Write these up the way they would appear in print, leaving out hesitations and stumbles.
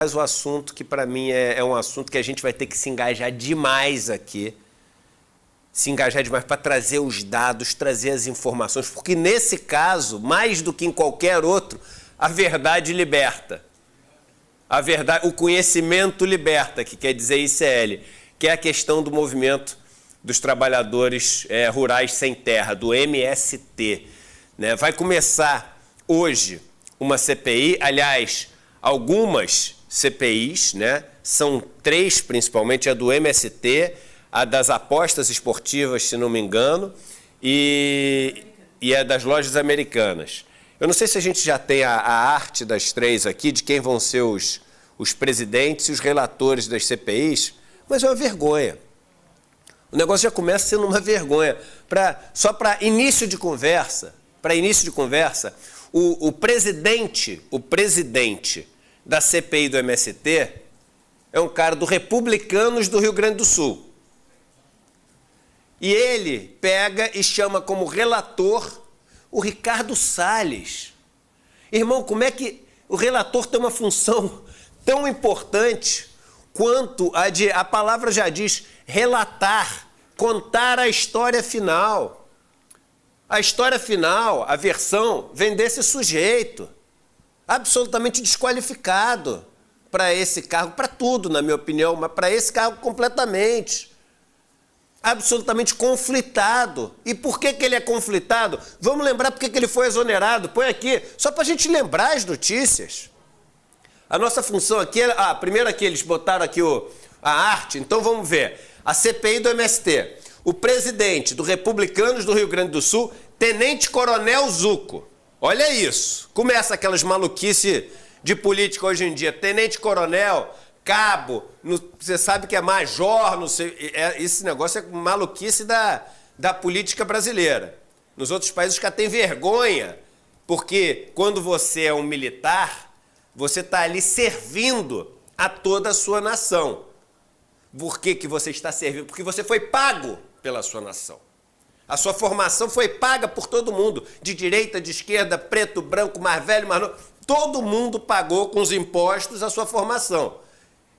Mas o assunto que para mim é um assunto que a gente vai ter que se engajar demais aqui, se engajar demais para trazer os dados, trazer as informações, porque nesse caso, mais do que em qualquer outro, a verdade liberta. A verdade, o conhecimento liberta, que quer dizer ICL, que é a questão do movimento dos trabalhadores rurais sem terra, do MST. Né? Vai começar hoje uma CPI, aliás, algumas CPIs, né? São 3 principalmente, a do MST, a das apostas esportivas, se não me engano, e a das lojas americanas. Eu não sei se a gente já tem a arte das 3 aqui, de quem vão ser os presidentes e os relatores das CPIs, mas é uma vergonha. O negócio já começa sendo uma vergonha. Só para início de conversa, o presidente da CPI do MST é um cara do Republicanos do Rio Grande do Sul. E ele pega e chama como relator o Ricardo Salles. Irmão, como é que o relator tem uma função tão importante quanto a palavra já diz, relatar, contar a história final. A história final, a versão, vem desse sujeito, absolutamente desqualificado para esse cargo, para tudo, na minha opinião, mas para esse cargo completamente. Absolutamente conflitado. E por que ele é conflitado? Vamos lembrar por que ele foi exonerado. Põe aqui, só para a gente lembrar as notícias. A nossa função aqui é... primeiro aqui, eles botaram aqui a arte, então vamos ver. A CPI do MST. O presidente do Republicanos do Rio Grande do Sul, Tenente Coronel Zuco. Olha isso. Começa aquelas maluquices de política hoje em dia. Tenente Coronel, cabo, você sabe que é major, não sei, esse negócio é maluquice da política brasileira. Nos outros países os caras têm vergonha, porque quando você é um militar, você está ali servindo a toda a sua nação. Por que você está servindo? Porque você foi pago pela sua nação. A sua formação foi paga por todo mundo, de direita, de esquerda, preto, branco, mais velho, mais novo. Todo mundo pagou com os impostos a sua formação.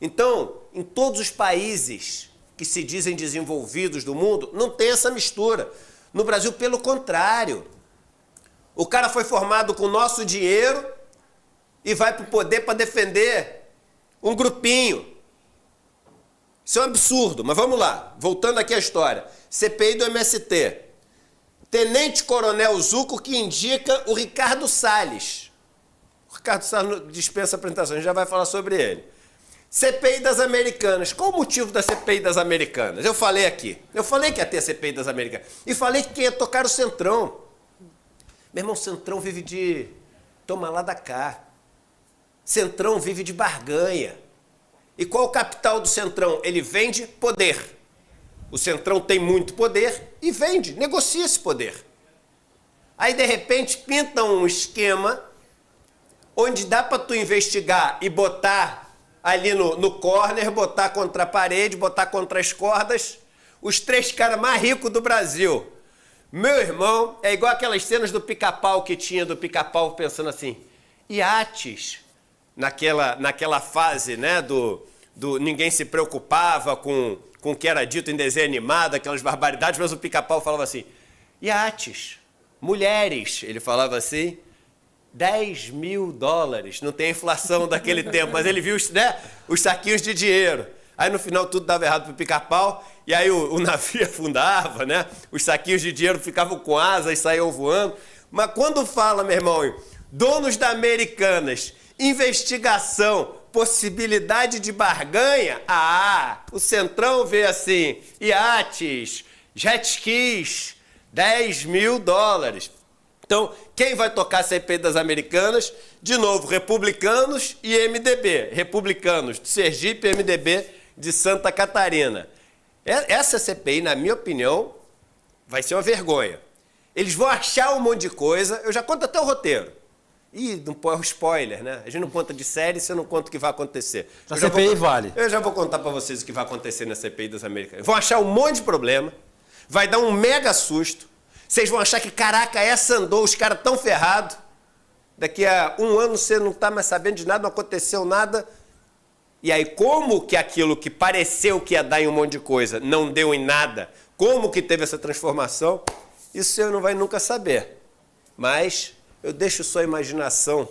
Então, em todos os países que se dizem desenvolvidos do mundo, não tem essa mistura. No Brasil, pelo contrário. O cara foi formado com o nosso dinheiro e vai para o poder para defender um grupinho. Isso é um absurdo, mas vamos lá. Voltando aqui à história. CPI do MST. Tenente Coronel Zuco que indica o Ricardo Salles. O Ricardo Salles dispensa a apresentação, a gente já vai falar sobre ele. CPI das Americanas. Qual o motivo da CPI das Americanas? Eu falei aqui. Eu falei que ia ter a CPI das Americanas. E falei que ia tocar o Centrão. Meu irmão, Centrão vive de toma lá da cá. Centrão vive de barganha. E qual o capital do Centrão? Ele vende poder. O Centrão tem muito poder e vende, negocia esse poder. Aí, de repente, pintam um esquema onde dá para tu investigar e botar ali no corner, botar contra a parede, botar contra as cordas, os 3 caras mais ricos do Brasil. Meu irmão, é igual aquelas cenas do Pica-Pau que tinha, do Pica-Pau pensando assim, iates, naquela fase, né, do ninguém se preocupava com o que era dito em desenho animado, aquelas barbaridades, mas o Pica-Pau falava assim, iates, mulheres, ele falava assim, $10 mil, não tem inflação daquele tempo, mas ele viu os saquinhos de dinheiro. Aí no final tudo dava errado pro Pica-Pau, e aí o navio afundava, né? Os saquinhos de dinheiro ficavam com asas, saíam voando. Mas quando fala, meu irmão, donos da Americanas, investigação, possibilidade de barganha, o Centrão vê assim, iates, jet skis, $10 mil. Então, quem vai tocar a CPI das Americanas? De novo, Republicanos e MDB. Republicanos de Sergipe e MDB de Santa Catarina. Essa CPI, na minha opinião, vai ser uma vergonha. Eles vão achar um monte de coisa, eu já conto até o roteiro. Ih, não põe o spoiler, né? A gente não conta de série, você não conta o que vai acontecer. A CPI vale. Eu já vou contar para vocês o que vai acontecer na CPI das Americanas. Vão achar um monte de problema, vai dar um mega susto. Vocês vão achar que, caraca, essa andou, os caras tão ferrados. Daqui a um ano você não está mais sabendo de nada, não aconteceu nada. E aí, como que aquilo que pareceu que ia dar em um monte de coisa não deu em nada, como que teve essa transformação, isso você não vai nunca saber. Mas eu deixo sua imaginação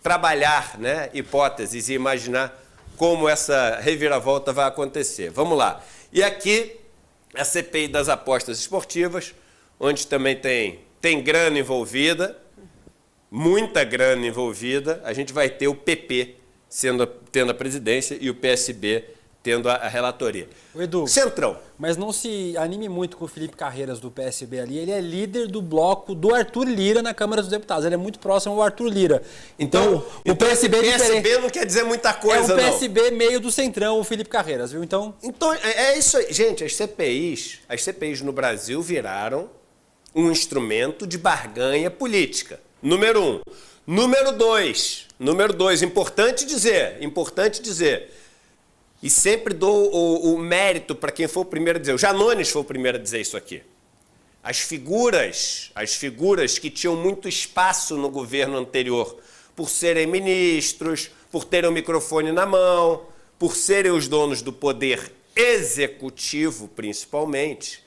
trabalhar, né, hipóteses e imaginar como essa reviravolta vai acontecer. Vamos lá. E aqui, a CPI das apostas esportivas, onde também tem grana envolvida, muita grana envolvida. A gente vai ter o PP tendo a presidência e o PSB tendo a relatoria. O Edu, Centrão. Mas não se anime muito com o Felipe Carreiras do PSB ali. Ele é líder do bloco do Arthur Lira na Câmara dos Deputados. Ele é muito próximo ao Arthur Lira. Então o PSB é diferente. PSB não quer dizer muita coisa, não. É um PSB meio do centrão, o Felipe Carreiras, viu? Então é isso aí. Gente, as CPIs no Brasil viraram um instrumento de barganha política. Número 1. Número 2, importante dizer, e sempre dou o mérito para quem foi o primeiro a dizer, o Janones foi o primeiro a dizer isso aqui. As figuras que tinham muito espaço no governo anterior, por serem ministros, por terem o microfone na mão, por serem os donos do poder executivo, principalmente,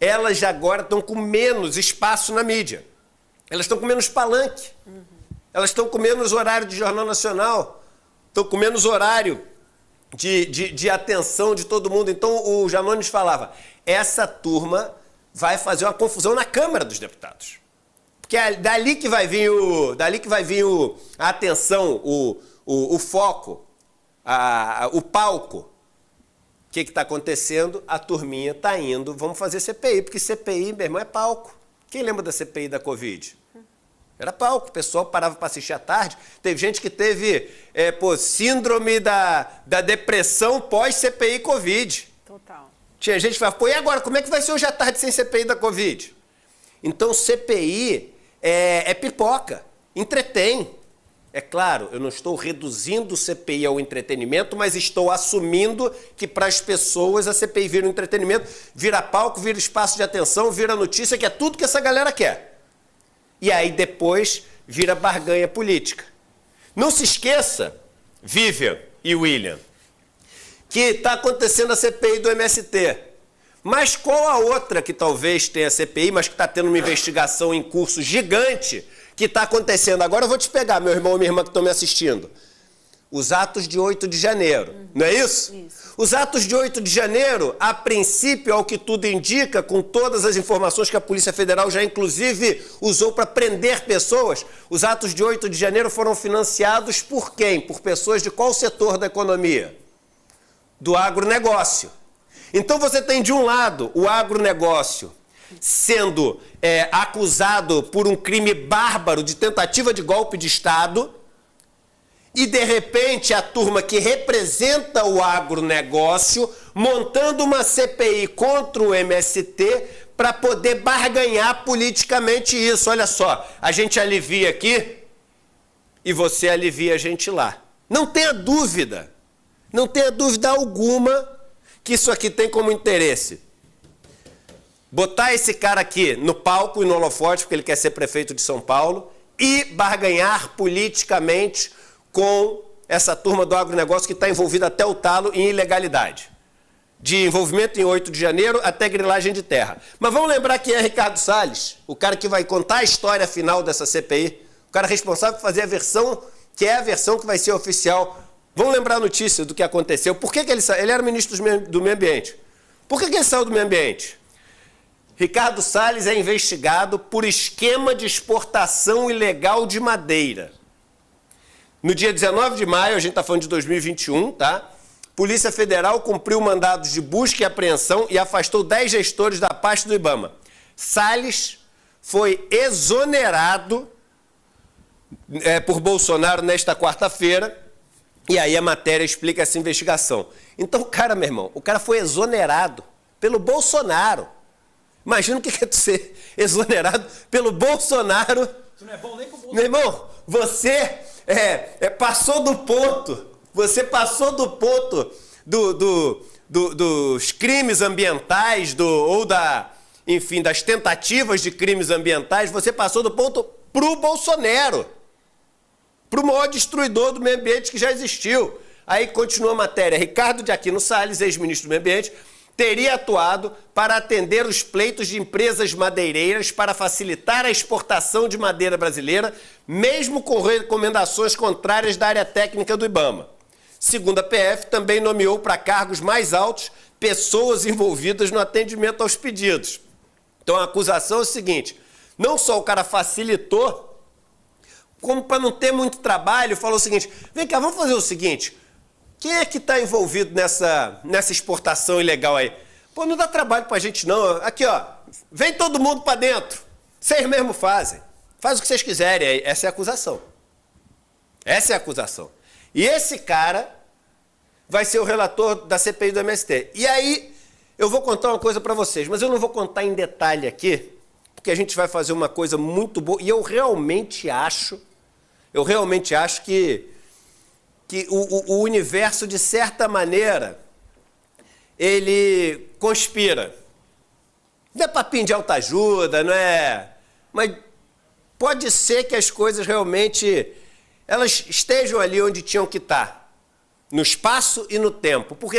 elas agora estão com menos espaço na mídia. Elas estão com menos palanque. Elas estão com menos horário de Jornal Nacional. Estão com menos horário de atenção de todo mundo. Então, o Janones falava, essa turma vai fazer uma confusão na Câmara dos Deputados. Porque é dali que vai vir a atenção, o foco, o palco. O que está acontecendo? A turminha está indo, vamos fazer CPI, porque CPI, meu irmão, é palco. Quem lembra da CPI da Covid? Era palco, o pessoal parava para assistir à tarde. Teve gente que teve síndrome da depressão pós-CPI Covid. Total. Tinha gente que falava, pô, e agora, como é que vai ser hoje à tarde sem CPI da Covid? Então, CPI é pipoca, entretém. É claro, eu não estou reduzindo o CPI ao entretenimento, mas estou assumindo que para as pessoas a CPI vira um entretenimento, vira palco, vira espaço de atenção, vira notícia, que é tudo que essa galera quer. E aí depois vira barganha política. Não se esqueça, Vivian e William, que está acontecendo a CPI do MST. Mas qual a outra que talvez tenha CPI, mas que está tendo uma investigação em curso gigante, que está acontecendo agora? Eu vou te pegar, meu irmão e minha irmã que estão me assistindo. Os atos de 8 de janeiro, não é isso? Isso. Os atos de 8 de janeiro, a princípio, ao que tudo indica, com todas as informações que a Polícia Federal já inclusive usou para prender pessoas, os atos de 8 de janeiro foram financiados por quem? Por pessoas de qual setor da economia? Do agronegócio. Então você tem de um lado o agronegócio sendo acusado por um crime bárbaro de tentativa de golpe de Estado, e de repente a turma que representa o agronegócio montando uma CPI contra o MST para poder barganhar politicamente isso. Olha só, a gente alivia aqui e você alivia a gente lá. Não tenha dúvida alguma que isso aqui tem como interesse botar esse cara aqui no palco e no holofote, porque ele quer ser prefeito de São Paulo, e barganhar politicamente com essa turma do agronegócio que está envolvida até o talo em ilegalidade. De envolvimento em 8 de janeiro até grilagem de terra. Mas vamos lembrar que é Ricardo Salles, o cara que vai contar a história final dessa CPI, o cara responsável por fazer a versão, que é a versão que vai ser oficial. Vamos lembrar a notícia do que aconteceu. Por que ele saiu? Ele era ministro do Meio Ambiente. Por que ele saiu do Meio Ambiente? Ricardo Salles é investigado por esquema de exportação ilegal de madeira. No dia 19 de maio, a gente está falando de 2021, tá? Polícia Federal cumpriu mandados de busca e apreensão e afastou 10 gestores da pasta do IBAMA. Salles foi exonerado por Bolsonaro nesta quarta-feira, e aí a matéria explica essa investigação. Então, cara, meu irmão, o cara foi exonerado pelo Bolsonaro. Imagina o que é ser exonerado pelo Bolsonaro. Isso não é bom nem pro Bolsonaro. Meu irmão, você passou do ponto. Você passou do ponto dos crimes ambientais, das tentativas de crimes ambientais. Você passou do ponto pro Bolsonaro, pro maior destruidor do meio ambiente que já existiu. Aí continua a matéria. Ricardo de Aquino Salles, ex-ministro do Meio Ambiente, teria atuado para atender os pleitos de empresas madeireiras para facilitar a exportação de madeira brasileira, mesmo com recomendações contrárias da área técnica do IBAMA. Segundo a PF, também nomeou para cargos mais altos pessoas envolvidas no atendimento aos pedidos. Então a acusação é o seguinte, não só o cara facilitou, como para não ter muito trabalho, falou o seguinte, vem cá, vamos fazer o seguinte, quem é que está envolvido nessa exportação ilegal aí? Pô, não dá trabalho pra gente não, aqui ó, vem todo mundo para dentro, vocês mesmo fazem, faz o que vocês quiserem aí, essa é a acusação. Essa é a acusação. E esse cara vai ser o relator da CPI do MST. E aí, eu vou contar uma coisa para vocês, mas eu não vou contar em detalhe aqui, porque a gente vai fazer uma coisa muito boa. E eu realmente acho que o universo, de certa maneira, ele conspira. Não é papinho de autoajuda, não é... Mas pode ser que as coisas realmente... elas estejam ali onde tinham que estar, no espaço e no tempo. Por que